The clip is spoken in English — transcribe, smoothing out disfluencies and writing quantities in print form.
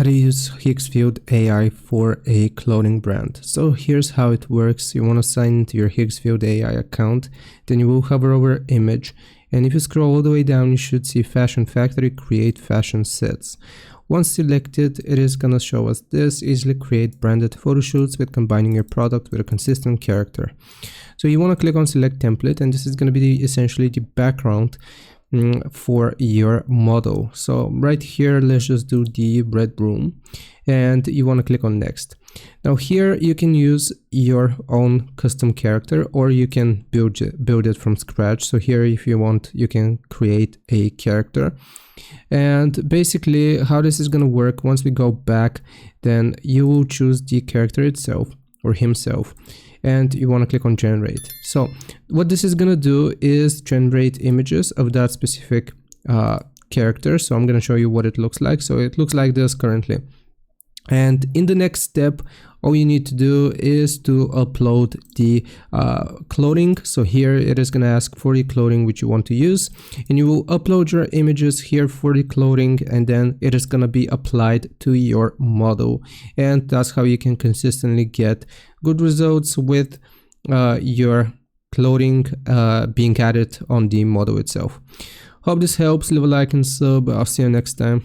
how to use Higgsfield AI for a clothing brand. So here's how it works. You want to sign into your Higgsfield AI account, then you will hover over image, and if you scroll all the way down, you should see Fashion Factory, create fashion sets. Once selected, it is going to show us this: easily create branded photo shoots with combining your product with a consistent character. So you want to click on select template, and this is going to be essentially the background for your model. So right here, let's just do the red room, and you want to click on next. Now here you can use your own custom character, or you can build it from scratch. So here, if you want, you can create a character. And basically how this is going to work, once we go back, then you will choose the character itself or himself, and you want to click on generate. So what this is going to do is generate images of that specific character. So I'm going to show you what it looks like. So it looks like this currently. And in the next step, all you need to do is to upload the clothing. So here it is going to ask for the clothing which you want to use, and you will upload your images here for the clothing, and then it is going to be applied to your model. And that's how you can consistently get good results with your clothing being added on the model itself. Hope this helps. Leave a like and sub. I'll see you next time.